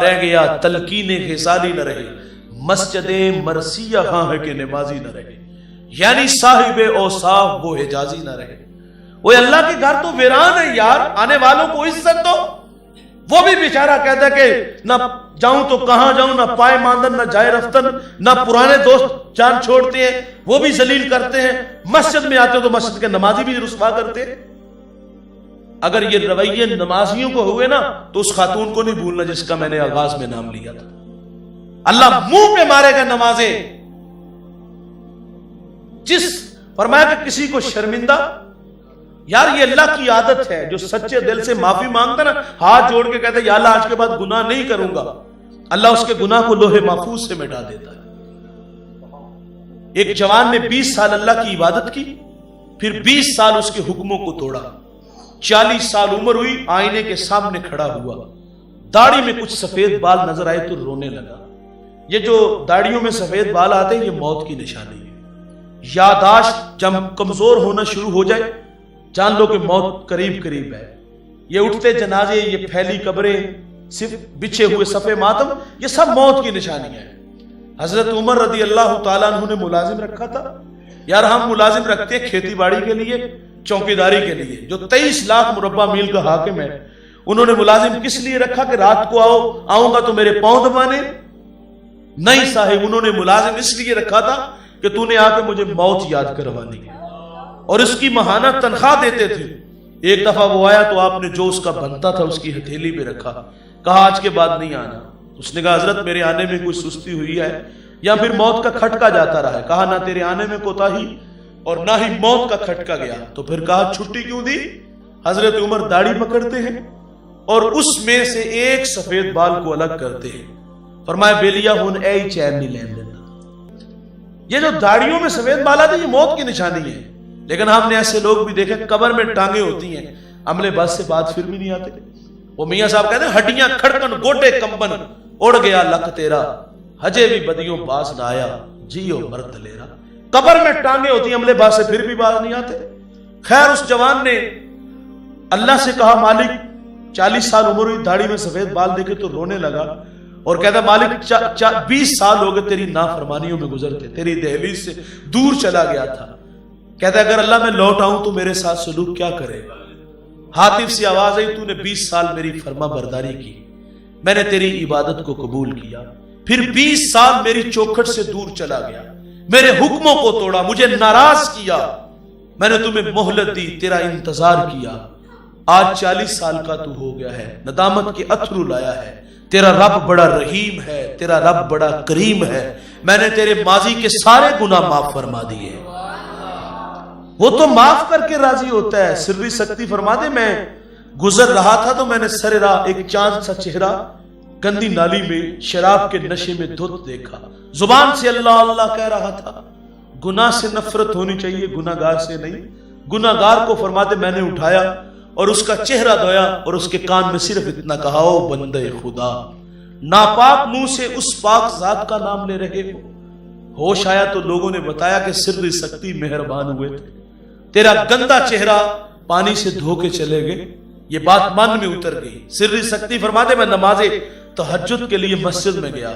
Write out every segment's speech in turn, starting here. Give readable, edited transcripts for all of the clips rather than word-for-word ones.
رہ گیا تلقین غزالی نہ رہے، مسجد مرثیہ ہاں ہے کہ نمازی نہ رہے، یعنی صاحب اوصاف وہ حجازی نہ رہے۔ وہ اللہ کے گھر تو ویران ہے یار، آنے والوں کو عزت دو۔ وہ بھی بیچارہ کہتا ہے کہ نہ جاؤں تو کہاں جاؤں، نہ پائے ماندن نہ جائے رفتن، نہ پرانے دوست جان چھوڑتے ہیں، وہ بھی ذلیل کرتے ہیں، مسجد میں آتے تو مسجد کے نمازی بھی رسوا کرتے ہیں۔ اگر یہ رویے نمازیوں کو ہوئے نا تو اس خاتون کو نہیں بھولنا جس کا میں نے آغاز میں نام لیا تھا۔ اللہ منہ پہ مارے گا نمازیں۔ جس فرمایا کہ کسی کو شرمندہ، یار یہ اللہ کی عادت ہے، جو سچے دل سے معافی مانگتا نا، ہاتھ جوڑ کے کہتا ہے یا اللہ آج کے بعد گناہ نہیں کروں گا، اللہ اس کے گناہ کو لوح محفوظ سے مٹا دیتا ہے۔ ایک جوان نے 20 سال اللہ کی عبادت کی، پھر 20 سال اس کے حکموں کو توڑا، 40 سال عمر ہوئی، آئینے کے سامنے کھڑا ہوا، داڑھی میں کچھ سفید بال نظر آئے تو رونے لگا۔ یہ جو داڑھیوں میں سفید بال آتے ہیں یہ موت کی نشانی ہے۔ یادداشت جب کمزور ہونا شروع ہو جائے جان لو کہ موت قریب قریب ہے۔ یہ اٹھتے جنازے، یہ پھیلی قبریں، صرف بچھے ہوئے صفے ماتم، یہ سب موت کی نشانیاں ہیں۔ حضرت عمر رضی اللہ تعالیٰ عنہ نے ملازم رکھا تھا۔ یار ہم ملازم رکھتے ہیں کھیتی باڑی کے لیے، چوکیداری کے لیے۔ جو 23 لاکھ مربع میل کا حاکم ہے، انہوں نے ملازم کس لیے رکھا کہ رات کو آؤں گا تو میرے پاؤں دبانے؟ نہیں صاحب، انہوں نے ملازم اس لیے رکھا تھا کہ تو نے آ کے مجھے موت یاد کروانی ہے، اور اس کی ماہانہ تنخواہ دیتے تھے۔ ایک دفعہ وہ آیا تو آپ نے جو اس کا بنتا تھا اس کی ہتھیلی پہ رکھا، کہا آج کے بعد نہیں آنا۔ اس نے کہا حضرت میرے آنے میں کوئی سستی ہوئی ہے یا پھر موت کا کھٹکا جاتا رہا ہے؟ کہا نہ تیرے آنے میں کوتاہی اور نہ ہی موت کا کھٹکا گیا۔ تو پھر کہا چھٹی کیوں دی؟ حضرت عمر داڑھی پکڑتے ہیں اور اس میں سے ایک سفید بال کو الگ کرتے ہیں، فرمایا بیلیا ہون اے ہی چین نہیں لین دینا۔ یہ جو داڑھیوں میں سفید بال آتے ہیں یہ موت کی نشانی ہے۔ لیکن ہم نے ایسے لوگ بھی دیکھے قبر میں ٹانگیں ہوتی ہیں، عملے بس سے بعد پھر بھی نہیں آتے۔ وہ میاں صاحب کہتے ہیں ہڈیاں کھڑکن گوٹے کمبن، اڑ گیا لک تیرا، ہجے بھی بدیوں باز نہ آیا، جیو مرد لیرا۔ قبر میں ٹانگیں ہوتی ہیں، عملے بس سے پھر بھی باز نہیں آتے۔ خیر اس جوان نے اللہ سے کہا مالک 40 سال عمر ہوئی، داڑھی میں سفید بال دیکھے تو رونے لگا اور کہتا مالک 20 سال ہو گئے تیری نافرمانیوں میں گزرتے، تیری دہلیز سے دور چلا گیا تھا۔ کہتا ہے اگر اللہ میں لوٹ آؤں تو میرے ساتھ سلوک کیا کرے گا؟ ہاتف سے آواز آئی تو نے 20 سال میری فرما برداری کی، میں نے تیری عبادت کو قبول کیا، پھر 20 سال میری چوکھٹ سے دور چلا گیا، میرے حکموں کو توڑا، مجھے ناراض کیا، میں نے تمہیں مہلت دی، تیرا انتظار کیا، آج 40 سال کا تو ہو گیا ہے، ندامت کے اتھرو لایا ہے، تیرا رب بڑا رحیم ہے، تیرا رب بڑا کریم ہے، میں نے تیرے ماضی کے سارے گناہ معاف فرما دیے۔ وہ تو معاف کر کے راضی ہوتا ہے۔ سری سکتی فرما دے میں گزر رہا تھا تو میں نے سر راہ ایک چاند سا چہرہ گندی نالی میں شراب کے نشے میں دھت دیکھا، زبان سے اللہ اللہ کہہ رہا تھا۔ گناہ سے نفرت ہونی چاہیے، گناہ گار سے نہیں۔ گناہ گار کو فرما دے میں نے اٹھایا اور اس کا چہرہ دھویا اور اس کے کان میں صرف اتنا کہا او بندے خدا، ناپاک منہ سے اس پاک ذات کا نام لے رہے ہو۔ ہوش آیا تو لوگوں نے بتایا کہ سری سکتی مہربان ہوئے تھے، تیرا گندا چہرہ پانی سے دھو کے چلے گئے۔ یہ بات من میں اتر گئی۔ سری سکتی فرماتے میں نماز تہجد کے لیے مسجد میں گیا،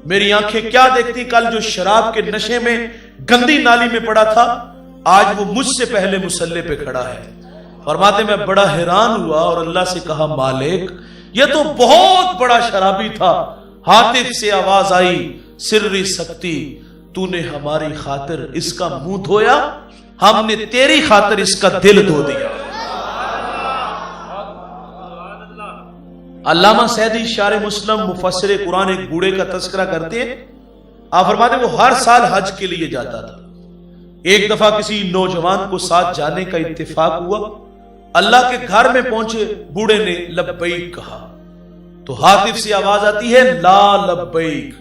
میری آنکھیں کیا دیکھتی، کل جو شراب کے نشے میں گندی نالی میں پڑا تھا آج وہ مجھ سے پہلے مصلی پہ کھڑا ہے۔ فرماتے میں بڑا حیران ہوا اور اللہ سے کہا مالک یہ تو بہت بڑا شرابی تھا۔ ہاتف سے آواز آئی سری سکتی تو نے ہماری خاطر اس کا منہ دھویا، ہم نے تیری خاطر اس کا دل دھو دیا۔ علامہ سعدی شارح مسلم مفسر قرآن ایک بوڑھے کا تذکرہ کرتے ہیں، آپ فرماتے ہیں وہ ہر سال حج کے لیے جاتا تھا۔ ایک دفعہ کسی نوجوان کو ساتھ جانے کا اتفاق ہوا، اللہ کے گھر میں پہنچے، بوڑھے نے لبیک کہا تو ہاتف سے آواز آتی ہے لا لبیک،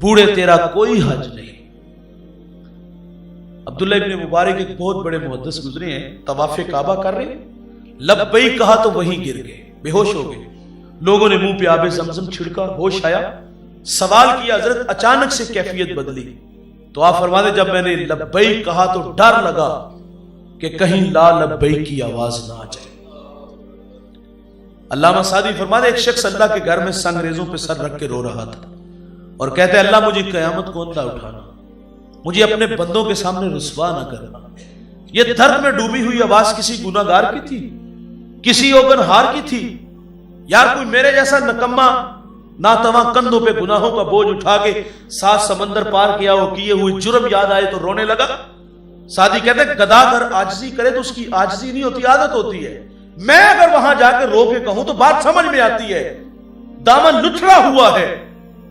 بوڑھے تیرا کوئی حج نہیں۔ عبداللہ ابن مبارک ایک بہت بڑے محدث گزرے ہیں، طواف کعبہ کر رہے ہیں، لبیک کہا تو وہیں گر گئے، بے ہوش ہو گئے۔ لوگوں نے منہ پہ آب زمزم چھڑکا، ہوش آیا، سوال کیا حضرت اچانک سے کیفیت بدلی؟ تو آپ فرماتے جب میں نے لبیک کہا تو ڈر لگا کہ کہیں لا لبیک کی آواز نہ آ جائے۔ علامہ سعدی فرماتے ایک شخص اللہ کے گھر میں سنگریزوں پہ سر رکھ کے رو رہا تھا اور کہتے اللہ مجھے قیامت کو اندھا اٹھانا، مجھے اپنے بندوں کے سامنے رسوا نہ کرنا۔ یہ درد میں ڈوبی ہوئی آواز کسی گناہگار کی تھی، کسی اوگنہار کی تھی؟ یار کوئی میرے جیسا نکما ناتواں کندھوں پہ گناہوں کا بوجھ اٹھا کے 7 سمندر پار کیا ہو، کیے ہوئے جرم یاد آئے تو رونے لگا؟ سعدی کہتے ہیں گدھا اگر عاجزی کرے تو اس کی عاجزی نہیں ہوتی، عادت ہوتی ہے۔ میں اگر وہاں جا کے رو کے کہوں تو بات سمجھ میں آتی ہے، دامن لٹھڑا ہوا ہے،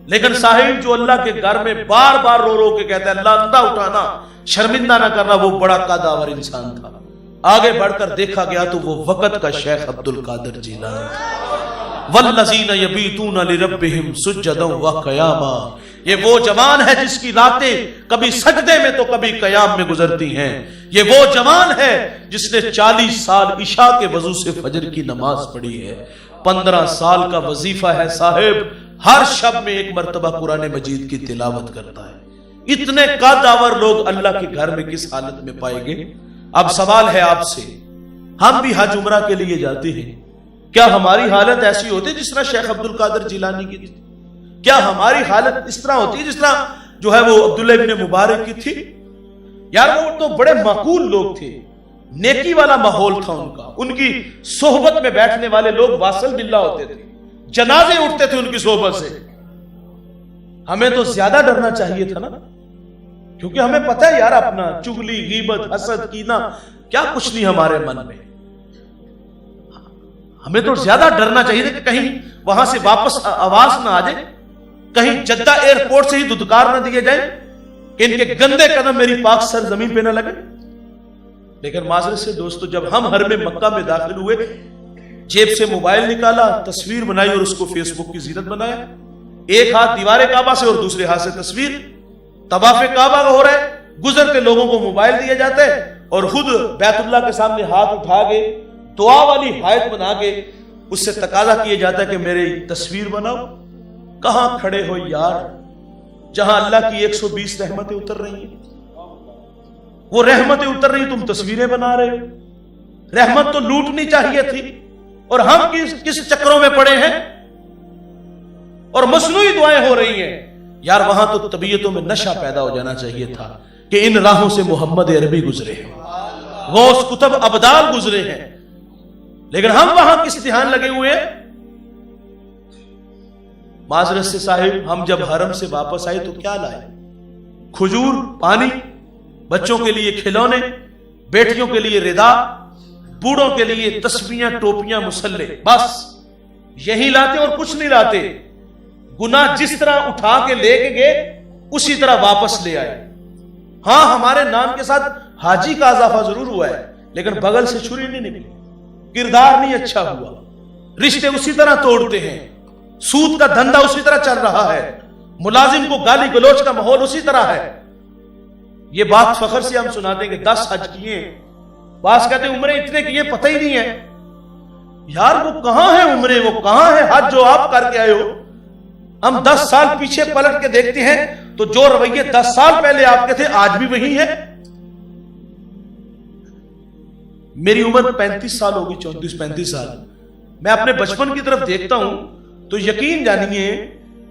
لیکن صاحب جو اللہ کے گھر میں بار بار رو رو کے کہتا ہے اللہ اندھا اٹھانا، شرمندہ نہ کرنا، وہ بڑا قداور انسان تھا۔ آگے بڑھ کر دیکھا گیا تو وہ وقت کا شیخ عبد القادر جیلانی تھا۔ والذین یبیتون لربہم سجدا وقیاما، یہ وہ جوان ہے جس کی راتیں کبھی سجدے میں تو کبھی قیام میں گزرتی ہیں۔ یہ وہ جوان ہے جس نے 40 سال عشاء کے وضو سے فجر کی نماز پڑھی ہے، 15 سال کا وظیفہ ہے صاحب، ہر شب میں 1 مرتبہ قرآن مجید کی تلاوت کرتا ہے۔ اتنے قداور لوگ اللہ کے گھر میں کس حالت میں پائے گے؟ اب سوال ہے آپ سے، ہم بھی حج عمرہ کے لیے جاتے ہیں، کیا ہماری حالت ایسی ہوتی جس طرح شیخ عبد القادر جیلانی کی تھی؟ کیا ہماری حالت اس طرح ہوتی جس طرح جو ہے وہ عبداللہ ابن مبارک کی تھی؟ یار وہ تو بڑے معقول لوگ تھے، نیکی والا ماحول تھا ان کا، ان کی صحبت میں بیٹھنے والے لوگ واصل باللہ ہوتے تھے، جنازے اٹھتے تھے ان کی صحبت سے۔ ہمیں تو زیادہ ڈرنا چاہیے تھا نا، کیونکہ ہمیں پتہ ہے یار اپنا چغلی، غیبت، حسد، کینہ کیا کچھ نہیں ہمارے من میں۔ ہمیں تو زیادہ ڈرنا چاہیے تھا کہ کہیں وہاں سے واپس آواز نہ آ جائے، کہیں جدہ ایئرپورٹ سے ہی دودکار نہ دیے جائیں کہ ان کے گندے قدم میری پاک سر زمین پہ نہ لگے۔ لیکن معذرت سے دوستو، جب ہم حرم مکہ میں داخل ہوئے، جیب سے موبائل نکالا، تصویر بنائی اور اس کو فیس بک کی زینت بنایا، ایک ہاتھ دیوار کعبہ سے اور دوسرے ہاتھ سے تصویر، طواف کعبہ کا ہو رہا ہے، گزرتے لوگوں کو موبائل دیا جاتا ہے اور خود بیت اللہ کے سامنے ہاتھ اٹھا کے دعا والی ہائٹ بنا کے اس سے تقاضا کیا جاتا ہے کہ میری تصویر بناؤ۔ کہاں کھڑے ہو یار، جہاں اللہ کی 120 رحمتیں اتر رہی ہیں، وہ رحمتیں اتر رہی، تم تصویریں بنا رہے ہو۔ رحمت تو لوٹنی چاہیے تھی، اور ہم کس چکروں میں پڑے ہیں، اور مصنوعی دعائیں ہو رہی ہیں۔ یار وہاں تو طبیعتوں میں نشہ پیدا ہو جانا چاہیے تھا کہ ان راہوں سے محمد عربی گزرے ہیں، غوث کتب ابدال گزرے ہیں، لیکن ہم وہاں کس دھیان لگے ہوئے ہیں؟ معذرت سے صاحب، ہم جب حرم سے واپس آئے تو کیا لائے؟ کھجور، پانی، بچوں کے لیے کھلونے، بیٹیوں کے لیے ردا، بوڑھوں کے لیے تسبیحاں، ٹوپیاں، مسلے، بس یہی لاتے اور کچھ نہیں لاتے۔ گناہ جس طرح اٹھا کے لے کے گئے اسی طرح واپس لے آئے۔ ہاں ہمارے نام کے ساتھ حاجی کا اضافہ ضرور ہوا ہے، لیکن بغل سے چھری نہیں نکلی، کردار نہیں اچھا ہوا، رشتے اسی طرح توڑتے ہیں، سود کا دھندا اسی طرح چل رہا ہے، ملازم کو گالی گلوچ کا ماحول اسی طرح ہے۔ یہ بات فخر سے ہم سناتے ہیں کہ 10 حج کیے، بعض کہتے ہیں عمرے اتنے کیے پتہ ہی نہیں ہے۔ یار وہ کہاں ہے عمرے، وہ کہاں ہے حج جو آپ کر کے آئے ہو؟ ہم 10 سال پیچھے پلٹ کے دیکھتے ہیں تو جو رویے 10 سال پہلے آپ کے تھے آج بھی وہی ہے۔ میری عمر 35 سال ہوگی، 34-35 سال۔ میں اپنے بچپن کی طرف دیکھتا ہوں تو یقین جانیے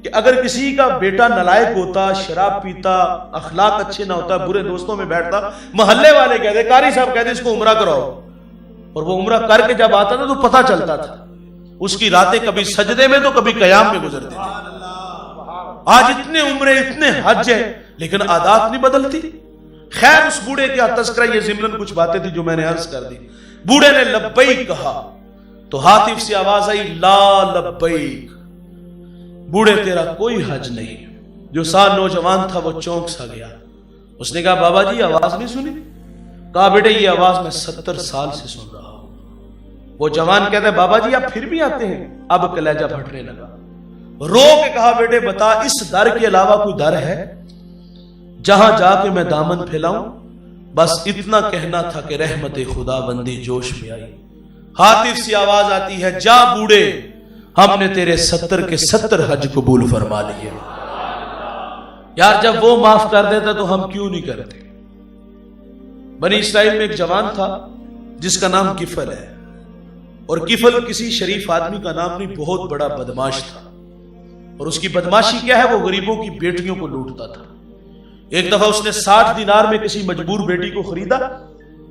کہ اگر کسی کا بیٹا نالائق ہوتا، شراب پیتا، اخلاق اچھے نہ ہوتا، برے دوستوں میں بیٹھتا، محلے والے کہتے، قاری صاحب کہتے اس کو عمرہ کراؤ، اور وہ عمرہ کر کے جب آتا تھا تو پتہ چلتا تھا اس کی راتیں کبھی سجدے میں تو کبھی قیام میں گزرتی تھی۔ آج اتنے عمرے، اتنے حج ہیں، لیکن عادات نہیں بدلتی۔ خیر اس بوڑھے کا تذکرہ، یہ ضمناً کچھ باتیں تھی جو میں نے عرض کر دی۔ بوڑھے نے لبیک کہا تو ہاتف سے آواز آئی لا لبیک، بوڑھے تیرا کوئی حج نہیں۔ جو سال نوجوان تھا وہ چونک سا گیا، اس نے کہا بابا جی آواز نہیں سنی؟ کہا بیٹے یہ آواز میں 70 سال سے سن رہا ہوں۔ وہ جوان کہتا ہے بابا جی آپ پھر بھی آتے ہیں؟ اب کلیجہ پھٹنے لگا، رو کے کہا بیٹے بتا اس در کے علاوہ کوئی در ہے جہاں جا کے میں دامن پھیلاؤں؟ بس اتنا کہنا تھا کہ رحمت خدا بندی جوش میں آئی۔ ہاتف سے آواز آتی ہے جا بوڑھے، ہم نے تیرے 70 کے 70 حج قبول فرما لیے۔ یار جب وہ معاف کر دیتا تو ہم کیوں نہیں کرتے؟ بنی اسرائیل میں ایک جوان تھا جس کا نام کفل ہے، اور کفل کسی شریف آدمی کا نام نہیں، بہت بڑا بدماش تھا، اور اس کی بدماشی کیا ہے، وہ غریبوں کی بیٹیوں کو لوٹتا تھا۔ ایک دفعہ اس نے 60 دینار میں کسی مجبور بیٹی کو خریدا،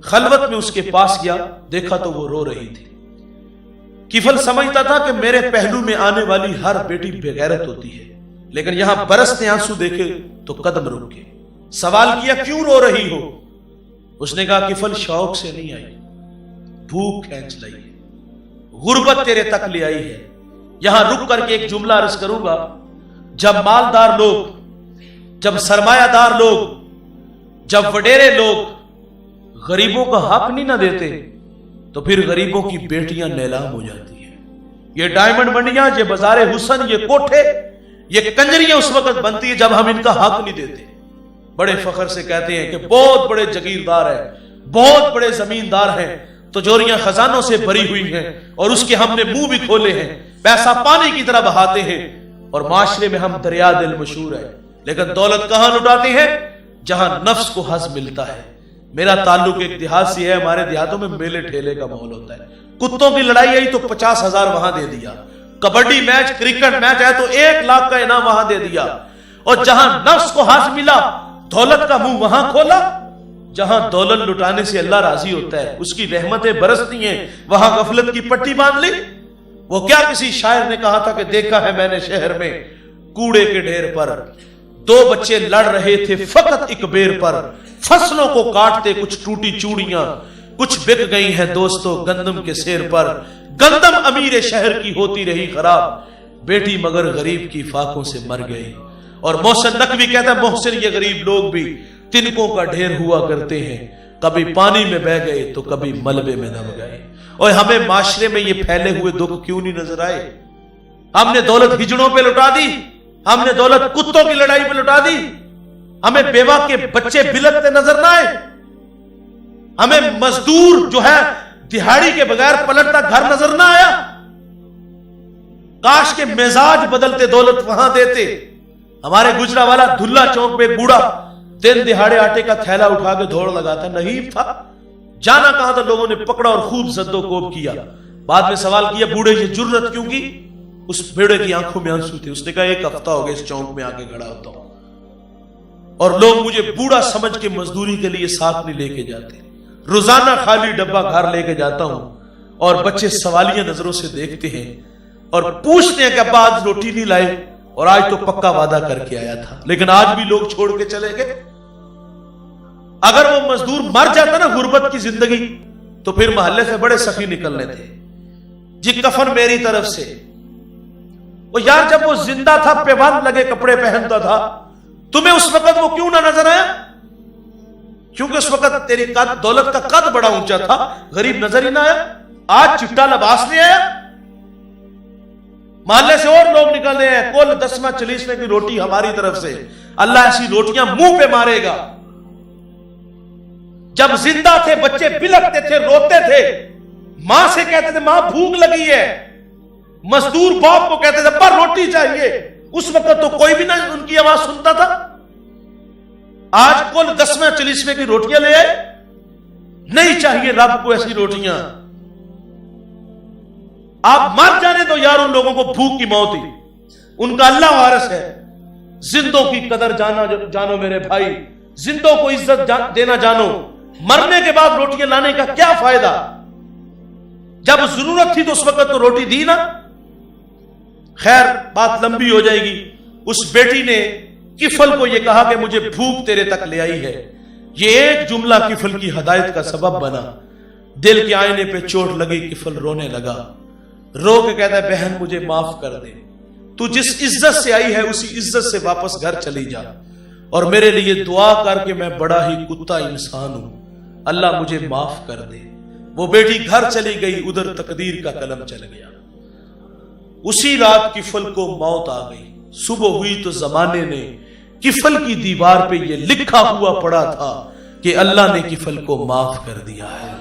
خلوت میں اس کے پاس گیا، دیکھا تو وہ رو رہی تھی۔ کفل سمجھتا تھا کہ میرے پہلو میں آنے والی ہر بیٹی بغیرت ہوتی ہے، لیکن یہاں برستے آنسو دیکھے تو قدم رک گئے۔ سوال کیا کیوں رو رہی ہو؟ اس نے کہا کفل شوق سے نہیں آئی، بھوک کھینچ لائی ہے، غربت تیرے تک لے آئی ہے۔ یہاں رک کر کے ایک جملہ عرض کروں گا، جب مالدار لوگ، جب سرمایہ دار لوگ، جب وڈیرے لوگ غریبوں کا حق نہیں نہ دیتے تو پھر غریبوں کی بیٹیاں نیلام ہو جاتی ہیں۔ یہ ڈائمنڈ منڈیاں، یہ بازار حسن، یہ کوٹھے، یہ کنجریاں اس وقت بنتی ہے جب ہم ان کا حق نہیں دیتے۔ بڑے فخر سے کہتے ہیں کہ بہت بڑے جگیردار ہیں، بہت بڑے زمیندار ہیں، تجوریاں خزانوں سے بھری ہوئی ہیں اور اس کے ہم نے منہ بھی کھولے ہیں، پیسہ پانی کی طرح بہاتے ہیں، اور معاشرے میں ہم دریا دل مشہور ہیں، لیکن دولت کہاں لٹاتے ہیں؟ جہاں نفس کو حظ ملتا ہے۔ میرا تعلق ایک دیہات سے ہے، ہمارے دیہاتوں میں میلے ٹھیلے کا ماحول ہوتا ہے، کتوں کی لڑائی آئی تو 50,000 وہاں دے دیا، کبڈی میچ، کرکٹ میچ ہے تو 1 لاکھ کا انعام وہاں دے دیا، اور جہاں نفس کو حظ ملا دولت کا منہ وہاں کھولا۔ جہاں دولت لٹانے سے اللہ راضی ہوتا ہے، اس کی رحمتیں برستی ہیں، وہاں غفلت کی پٹی باندھ لی۔ وہ کیا کسی شاعر نے کہا تھا کہ دیکھا ہے میں نے شہر میں کوڑے کے ڈھیر پر 2 بچے لڑ رہے تھے فقط ایک بیر پر، فصلوں کو کاٹتے کچھ ٹوٹی چوڑیاں، کچھ بک گئی ہیں دوستوں گندم کے سیر پر، گندم امیر شہر کی ہوتی رہی خراب، بیٹی مگر غریب کی فاقوں سے مر گئی۔ اور محسن نقوی کہتا ہے محسن یہ غریب لوگ بھی تنکوں کا ڈھیر ہوا کرتے ہیں، کبھی پانی میں بہ گئے تو کبھی ملبے میں دب گئے۔ اور ہمیں معاشرے میں یہ پھیلے ہوئے دکھ کیوں نہیں نظر آئے؟ ہم نے دولت ہجڑوں پہ لٹا دی، ہم نے دولت کتوں کی لڑائی پہ لٹا دی، ہمیں بیوہ کے بچے بلکتے نظر نہ آئے، ہمیں مزدور جو ہے دہاڑی کے بغیر پلٹتا گھر نظر نہ آیا۔ کاش کے مزاج بدلتے دولت وہاں دیتے۔ ہمارے گجرانوالہ دھلا چوک پہ بوڑھا دن دہاڑے آٹے کا تھیلا اٹھا کے دوڑ لگاتا، نہیں تھا، جانا کہاں تھا، لوگوں نے پکڑا اور خوب زد و کوب کیا۔ بعد میں سوال کیا بوڑھے یہ جرت کیوں کی؟ اس بوڑھے کی آنکھوں میں آنسو تھے، اس نے کہا 1 ہفتہ ہو گیا اس چوک میں آ کے کھڑا ہوتا ہوں اور لوگ مجھے بوڑھا سمجھ کے مزدوری کے لیے ساتھ نہیں لے کے جاتے، روزانہ خالی ڈبہ گھر لے کے جاتا ہوں اور بچے سوالیہ نظروں سے دیکھتے ہیں اور پوچھتے ہیں کہ ابا آج روٹی نہیں لائے، اور آج تو پکا وعدہ کر کے آیا تھا، لیکن آج بھی لوگ چھوڑ کے چلے گئے۔ اگر وہ مزدور مر جاتا نا غربت کی زندگی تو پھر محلے سے بڑے سخی نکلنے تھے، جی کفن میری طرف سے۔ وہ یار جب وہ زندہ تھا پیوند لگے کپڑے پہنتا تھا، تمہیں اس وقت وہ کیوں نہ نظر آیا؟ کیونکہ اس وقت تیری دولت کا قد بڑا اونچا تھا، غریب نظر ہی نہ آیا۔ آج چٹا لباس لے آیا، محلے سے اور لوگ نکل رہے ہیں، کل 10واں 40ویں کی روٹی ہماری طرف سے، اللہ ایسی روٹیاں منہ پہ مارے گا۔ جب زندہ تھے بچے بلکتے تھے، روتے تھے، ماں سے کہتے تھے ماں بھوک لگی ہے، مزدور باپ کو کہتے تھے پر روٹی چاہیے، اس وقت تو کوئی بھی نہ ان کی آواز سنتا تھا۔ آج کل 10واں 40ویں کی روٹیاں لے آئے، نہیں چاہیے رب کو ایسی روٹیاں۔ آپ مر جانے تو یار ان لوگوں کو بھوک کی موت ہی، ان کا اللہ وارث ہے۔ زندوں کی قدر جانو میرے بھائی، زندوں کو عزت دینا جانو، مرنے کے بعد روٹیاں لانے کا کیا فائدہ؟ جب ضرورت تھی تو اس وقت تو روٹی دی نا۔ خیر بات لمبی ہو جائے گی۔ اس بیٹی نے کفل کو یہ کہا کہ مجھے بھوک تیرے تک لے آئی ہے، یہ ایک جملہ کفل کی ہدایت کا سبب بنا۔ دل کے آئینے پہ چوٹ لگی، کفل رونے لگا، رو کے کہتا ہے بہن مجھے معاف کر دے، تو جس عزت سے آئی ہے اسی عزت سے واپس گھر چلی جا، اور میرے لیے دعا کر کے میں بڑا ہی کتا انسان ہوں، اللہ مجھے معاف کر دے۔ وہ بیٹی گھر چلی گئی، ادھر تقدیر کا قلم چل گیا۔ اسی رات کفل کو موت آ گئی۔ صبح ہوئی تو زمانے نے کفل کی دیوار پہ یہ لکھا ہوا پڑا تھا کہ اللہ نے کفل کو معاف کر دیا ہے۔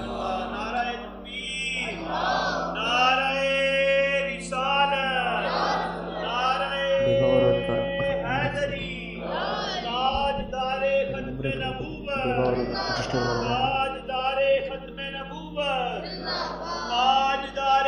تاجدار ختم نبوت، تاجدار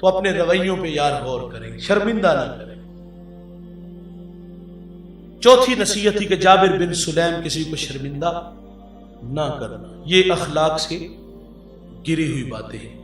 تو اپنے رویوں پہ یار غور کریں، شرمندہ نہ کریں۔ چوتھی نصیحت تھی کہ جابر بن سلیم کسی کو شرمندہ نہ کرنا، یہ اخلاق سے گری ہوئی باتیں ہیں۔